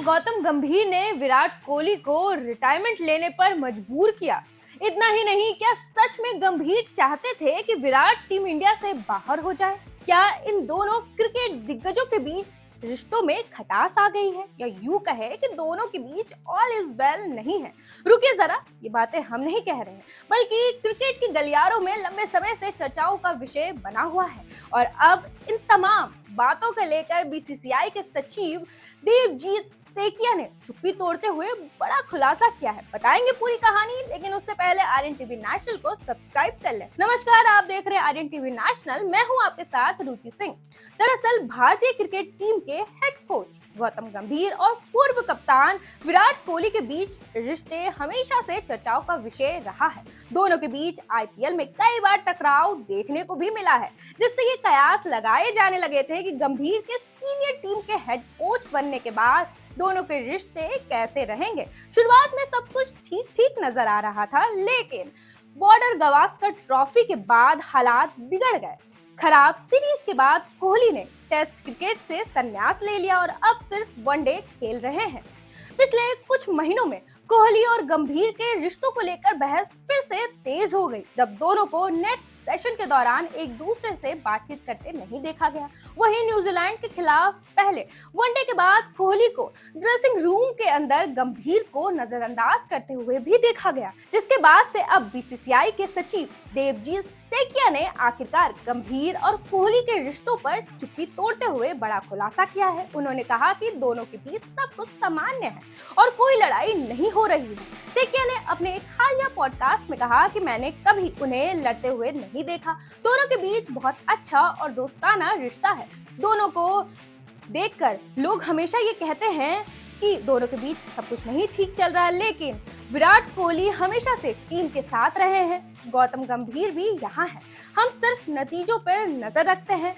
गौतम गंभीर ने विराट कोहली को रिटायरमेंट लेने पर मजबूर किया। इतना ही नहीं, क्या सच में गंभीर चाहते थे कि विराट टीम इंडिया से बाहर हो जाए? क्या इन दोनों क्रिकेट दिग्गजों के बीच रिश्तों में खटास आ गई है, या यूं कहे कि दोनों के बीच ऑल इज वेल नहीं है? रुकिए जरा, ये बातें हम नहीं कह रहे हैं, बल्कि क्रिकेट की गलियारों में लंबे समय से चर्चाओं का विषय बना हुआ है। और अब इन तमाम बातों को लेकर बीसीसीआई के सचिव देवजीत सेकिया ने चुप्पी तोड़ते हुए बड़ा खुलासा किया है। बताएंगे पूरी कहानी, लेकिन उससे पहले आर्यन टीवी नेशनल को सब्सक्राइब कर लें। नमस्कार, आप देख रहे हैं आर्यन टीवी नेशनल, मैं हूं आपके साथ रुचि सिंह। दरअसल भारतीय क्रिकेट टीम के हेड कोच गौतम गंभीर और पूर्व कप्तान विराट कोहली के बीच रिश्ते हमेशा से चर्चाओं का विषय रहा है। दोनों के बीच आईपीएल में कई बार टकराव देखने को भी मिला है, जिससे ये कयास लगाए जाने लगे थे कि गंभीर के सीनियर टीम के हेड कोच बनने के बाद दोनों के रिश्ते कैसे रहेंगे। शुरुआत में सब कुछ ठीक ठीक नजर आ रहा था, लेकिन बॉर्डर गवास्कर ट्रॉफी के बाद हालात बिगड़ गए। खराब सीरीज के बाद कोहली ने टेस्ट क्रिकेट से संन्यास ले लिया और अब सिर्फ वनडे खेल रहे हैं। पिछले कुछ महीनों में कोहली और गंभीर के रिश्तों को लेकर बहस फिर से तेज हो गई, जब दोनों को नेट सेशन के दौरान एक दूसरे से बातचीत करते नहीं देखा गया। वहीं न्यूजीलैंड के खिलाफ पहले वनडे के बाद कोहली को ड्रेसिंग रूम के अंदर गंभीर को नजरअंदाज करते हुए भी देखा गया, जिसके बाद से अब बीसीसीआई के सचिव देवजीत सेकिया ने आखिरकार गंभीर और कोहली के रिश्तों पर चुप्पी तोड़ते हुए बड़ा खुलासा किया है। उन्होंने कहा कि दोनों के बीच सब कुछ सामान्य है और कोई लड़ाई नहीं हो रही है। सेकिया ने अपने एक हालिया पॉडकास्ट में कहा कि मैंने कभी उन्हें लड़ते हुए नहीं देखा। दोनों के बीच बहुत अच्छा और दोस्ताना रिश्ता है। दोनों को देखकर लोग हमेशा ये कहते हैं कि दोनों के बीच सब कुछ नहीं ठीक चल रहा है, लेकिन विराट कोहली हमेशा से टीम के साथ रहे हैं। गौतम गंभीर भी यहाँ है। हम सिर्फ नतीजों पर नजर रखते हैं।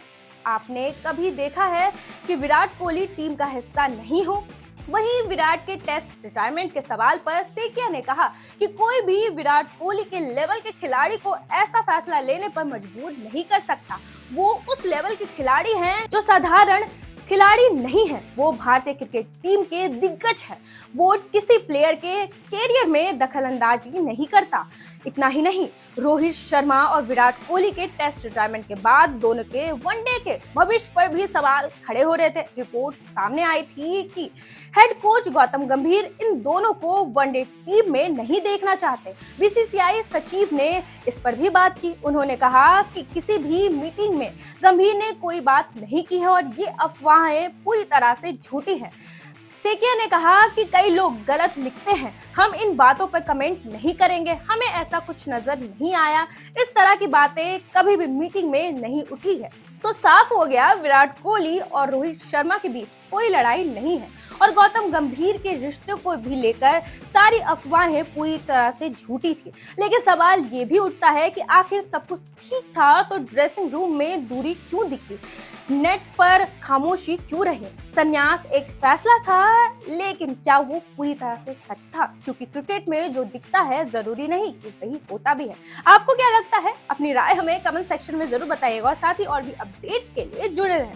आपने कभी देखा है कि विराट कोहली टीम का हिस्सा नहीं हो? वहीं विराट के टेस्ट रिटायरमेंट के सवाल पर सेकिया ने कहा कि कोई भी विराट कोहली के लेवल के खिलाड़ी को ऐसा फैसला लेने पर मजबूर नहीं कर सकता। वो उस लेवल के खिलाड़ी हैं जो साधारण खिलाड़ी नहीं है, वो भारतीय क्रिकेट टीम के दिग्गज है। बोर्ड किसी प्लेयर के कैरियर में दखलंदाजी नहीं करता। इतना ही नहीं, रोहित शर्मा और विराट कोहली के टेस्ट रिटायरमेंट के बाद दोनों के वनडे के भविष्य पर भी सवाल खड़े हो रहे थे। रिपोर्ट सामने आई थी कि हेड कोच गौतम गंभीर इन दोनों को वनडे टीम में नहीं देखना चाहते। बीसीसीआई सचिव ने इस पर भी बात की। उन्होंने कहा कि किसी भी मीटिंग में गंभीर ने कोई बात नहीं की है और ये अफवाहें पूरी तरह से झूठी हैं। सेकिया ने कहा कि कई लोग गलत लिखते हैं, हम इन बातों पर कमेंट नहीं करेंगे, हमें ऐसा कुछ नजर नहीं आया, इस तरह की बातें कभी भी मीटिंग में नहीं उठी है। तो साफ हो गया, विराट कोहली और रोहित शर्मा के बीच कोई लड़ाई नहीं है और गौतम गंभीर के रिश्ते को भी लेकर सारी अफवाहें पूरी तरह से झूठी थी। लेकिन सवाल ये भी उठता है कि आखिर सब कुछ ठीक था तो ड्रेसिंग रूम में दूरी क्यों दिखी, नेट पर खामोशी क्यों रही? संन्यास एक फैसला था, लेकिन क्या वो पूरी तरह से सच था? क्योंकि क्रिकेट में जो दिखता है जरूरी नहीं कि वही होता भी है। आपको क्या लगता है? अपनी राय हमें कमेंट सेक्शन में जरूर बताइएगा और साथ ही और भी अपडेट्स के लिए जुड़े रहें।